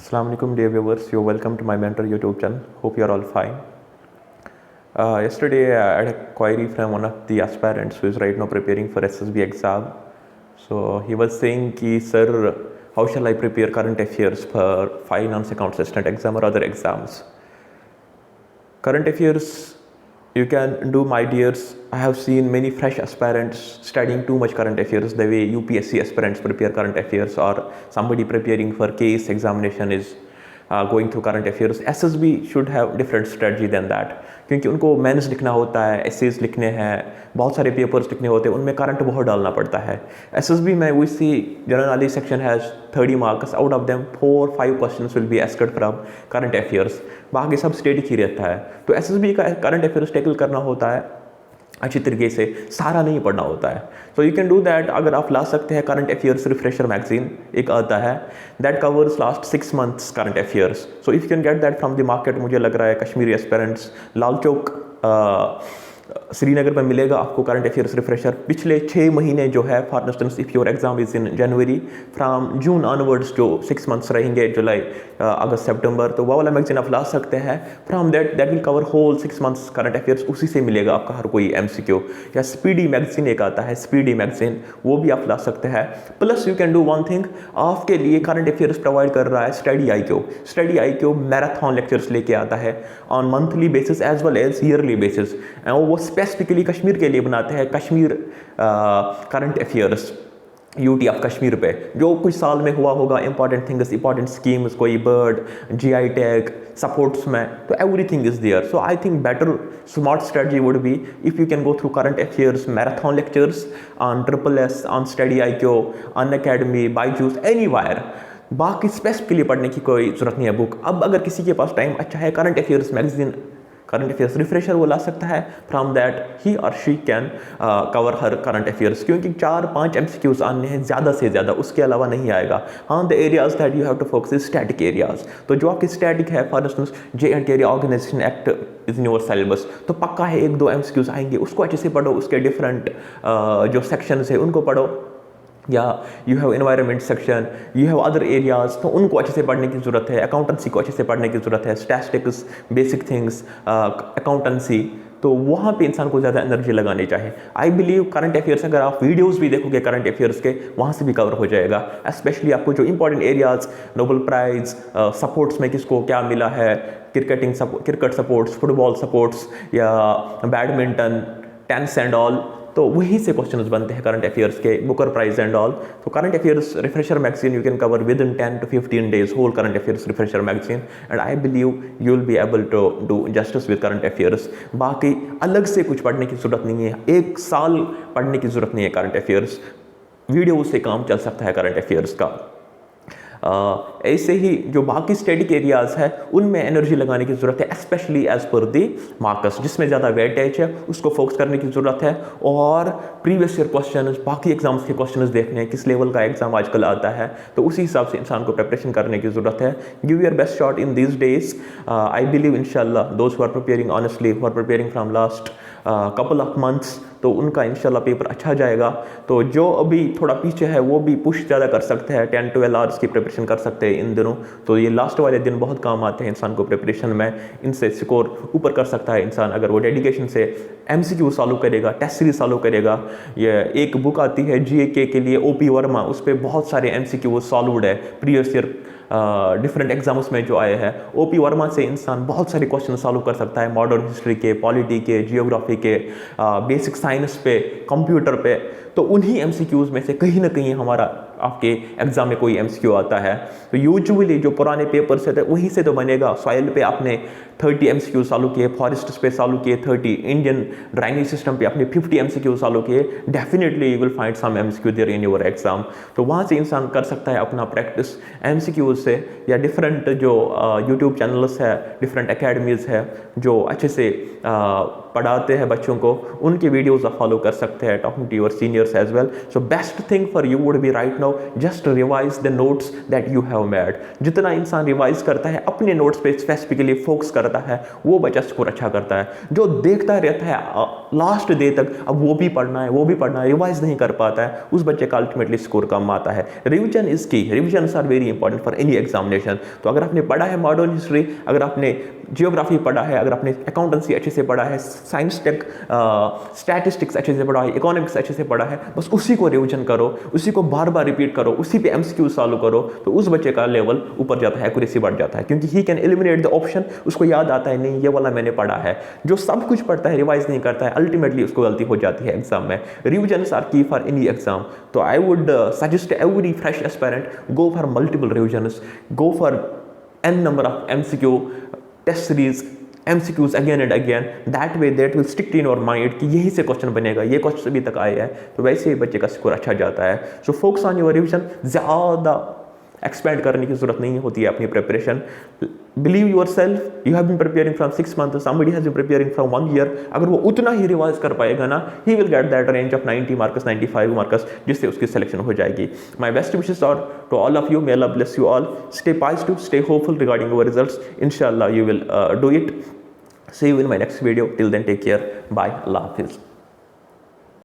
Assalamu alaikum dear viewers, you're welcome to my mentor YouTube channel. Hope you're all fine. Yesterday I had a query from one of the aspirants who is right now preparing for SSB exam. So he was saying ki sir, how shall I prepare current affairs for finance account assistant exam or other exams? Current affairs you can do, my dears. I have seen many fresh aspirants studying too much current affairs the way UPSC aspirants prepare current affairs, or somebody preparing for case examination is going through current affairs. SSB should have different strategy than that, क्योंकि उनको mains लिखना होता है, essays लिखने हैं, बहुत सारे papers लिखने होते हैं, उनमें करंट बहुत डालना पड़ता है. SSB में we see general knowledge section has 30 marks. Out of them 4-5 questions will be asked from current affairs. बाकी सब स्टेटिक ही रहता है. तो SSB का करंट अफेयर्स टैकल करना होता है अच्छी तरीके से, सारा नहीं पढ़ना होता है. So you can do that. अगर आप ला सकते हैं करंट अफेयर्स रिफ्रेशर मैगजीन एक आता है, that covers last 6 months current affairs. So if you can get that from the market, मुझे लग रहा है कश्मीरी एस्पिरेंट्स लाल चौक श्रीनगर में मिलेगा आपको करंट अफेयर्स रिफ्रेशर. पिछले 6 महीने जो है, for instance if your exam is in January, from June onwards जो 6 months रहेंगे, जुलाई अगस्त सितंबर, तो वो वाला मैगजीन आप ला सकते हैं. From that will cover whole 6 months current affairs. उसी से मिलेगा आपका हर कोई MCQ. या स्पीडी मैगजीन एक आता है, स्पीडी मैगजीन, वो भी आप ला सकते हैं. Plus you can do one thing, आपके लिए करंट अफेयर्स प्रोवाइड कर रहा है study IQ. Study IQ marathon lectures लेके आता है on monthly basis as well as yearly basis. वो स्पेसिफिकली कश्मीर के लिए बनाते हैं. Kashmir current affairs UT of Kashmir पे जो कुछ साल में हुआ होगा, इंपॉर्टेंट थिंग्स, इंपॉर्टेंट स्कीम्स, कोई बर्ड, GI टैग, सपोर्ट्स में, तो everything is there. So I think better smart strategy would be if you can go through current affairs marathon lectures on SSS, on study IQ, on academy, Byju's, anywhere. बाकी specifically पढ़ने की कोई जरूरत नहीं है book. अब अगर किसी के पास टाइम अच्छा है, current affairs magazine, current affairs refresher वो ला सकता है. फ्रॉम दैट ही और she can cover her current affairs, क्योंकि 4-5 MCQs आने हैं ज़्यादा से ज़्यादा, उसके अलावा नहीं आएगा. हाँ, the areas that you have to focus is static areas. तो जो आपकी स्टैटिक है, for instance J&K area organisation act is in your syllabus, तो पक्का है 1-2 MCQs आएंगे, उसको अच्छे से पढ़ो. उसके डिफरेंट जो सेक्शंस है उनको पढ़ो. या you have environment section, you have other areas, तो उनको अच्छे से पढ़ने की ज़रूरत है. अकाउंटेंसी को अच्छे से पढ़ने की ज़रूरत है. स्टैटिस्टिक्स, बेसिक थिंग्स, अकाउंटेंसी, तो वहाँ पे इंसान को ज़्यादा एनर्जी लगानी चाहिए. आई बिलीव करंट अफेयर्स, अगर आप वीडियोस भी देखोगे करंट अफेयर्स के, वहाँ से भी कवर हो जाएगा. स्पेशली आपको जो important areas, Nobel prize, sports में किसको क्या मिला है, क्रिकेट सपोर्ट्स, फुटबॉल सपोर्ट्स, या बैडमिंटन, टेनिस एंड ऑल, तो वहीं से क्वेश्चंस बनते हैं करंट अफेयर्स के, बुकर प्राइज एंड ऑल. तो current affairs refresher magazine you can cover within 10 to 15 days whole current affairs refresher magazine, and I believe you will be able to do justice with current affairs. बाकी अलग से कुछ पढ़ने की जरूरत नहीं है, 1 साल पढ़ने की जरूरत नहीं है करंट अफेयर्स. वीडियो से काम चल सकता है करंट अफेयर्स का. ऐसे ही जो बाकी स्टैटिक एरियाज है उनमें एनर्जी लगाने की ज़रूरत है, स्पेशली एज पर दी मार्कस, जिसमें ज़्यादा वेटेज है उसको फोकस करने की ज़रूरत है. और प्रीवियस ईयर क्वेश्चन, बाकी एग्जाम्स के क्वेश्चन देखने हैं, किस लेवल का एग्जाम आजकल आता है, तो उसी हिसाब से इंसान को प्रिपरेशन करने की ज़रूरत है. Give your best shot in these days. I believe इंशाल्लाह those who are preparing honestly, who are preparing from last couple of months, तो उनका इंशाल्लाह पेपर अच्छा जाएगा. तो जो अभी थोड़ा पीछे है वो भी पुश ज़्यादा कर सकते हैं, 10-12 hours की प्रिपरेशन कर सकते हैं इन दिनों. तो ये लास्ट वाले दिन बहुत काम आते हैं इंसान को प्रिपरेशन में. इनसे स्कोर ऊपर कर सकता है इंसान अगर वो डेडिकेशन से MCQ सॉल्व करेगा, टेस्ट सीरीज सॉल्व करेगा. ये एक बुक आती है GK के लिए, OP वर्मा, उस पर बहुत सारे MCQ सॉल्व्ड है प्रीवियस ईयर डिफरेंट एग्जाम्स में जो आए हैं. OP वर्मा से इंसान बहुत सारे क्वेश्चन सॉल्व कर सकता है, मॉडर्न हिस्ट्री के, पॉलिटी के, जियोग्राफी के, बेसिक साइंस पे, कंप्यूटर पे. तो उन्हीं MCQs में से कहीं ना कहीं हमारा आपके एग्जाम में कोई MCQ आता है. तो यूजुअली जो पुराने पेपर्स थे वहीं से तो बनेगा. सॉइल पे आपने 30 MCQ सॉल्व किए, फॉरेस्ट पे सॉल्व किए 30, इंडियन ड्राइनेज सिस्टम पे आपने 50 MCQ सॉल्व किए, definitely you will find some MCQ there in your exam. तो वहाँ से इंसान कर सकता है अपना प्रैक्टिस MCQ से. या डिफरेंट जो यूट्यूब चैनल्स है, डिफरेंट अकेडमीज़ है जो अच्छे से पढ़ाते हैं बच्चों को, उनके वीडियोज़ आप फॉलो कर सकते हैं, talking to your seniors as well. So best thing for you would be right now just revise the notes that you have made. जितना इंसान रिवाइज करता है, अपने नोट्स पे स्पेसिफिकली फोकस करता है, वो बच्चा स्कोर अच्छा करता है. जो देखता रहता है लास्ट डे तक, अब वो भी पढ़ना है, वो भी पढ़ना है, रिवाइज नहीं कर पाता है, उस बच्चे का अल्टीमेटली स्कोर कम आता है. Revision is key. Revisions are very important for any examination. तो अगर आपने पढ़ा है मॉडर्न हिस्ट्री, अगर आपने जियोग्राफी पढ़ा है, अगर आपने अकाउंटेंसी अच्छे से पढ़ा है, साइंस टेक स्टैटिस्टिक्स अच्छे से पढ़ा है, इकोनॉमिक्स अच्छे से पढ़ा है, बस उसी को रिविजन करो, उसी को बार बार रिपीट करो, उसी पे एमसीक्यू सॉल्व करो, तो उस बच्चे का लेवल ऊपर जाता है, एक्यूरेसी बढ़ जाता है, क्योंकि he can eliminate the option. उसको याद आता है, नहीं ये वाला मैंने पढ़ा है. जो सब कुछ पढ़ता है, रिवाइज नहीं करता है, अल्टीमेटली उसको गलती हो जाती है एग्जाम में. रिविजन्स आर की फॉर एनी एग्जाम. तो I would suggest every fresh aspirant go for multiple revisions, go for n number of MCQ test series, MCQs again and again. That way that will stick in your mind कि यही से question बनेगा, ये question अभी तक आए हैं, तो वैसे ही बच्चे का स्कोर अच्छा जाता है. So focus on your revision. ज़्यादा एक्सपेंड करने की जरूरत नहीं होती है अपनी preparation. Believe yourself. You have been preparing from 6 months, somebody has been preparing from 1 year. अगर वो उतना ही रिवाइज कर पाएगा ना, he will get that range of 90 marks, 95 marks, जिससे उसकी सिलेक्शन हो जाएगी. My best wishes are to all of you. May Allah bless you all. Stay positive, stay hopeful regarding your results. इंशाल्लाह you will do it. See you in my next video. Till then, take care. Bye. Allah Hafiz.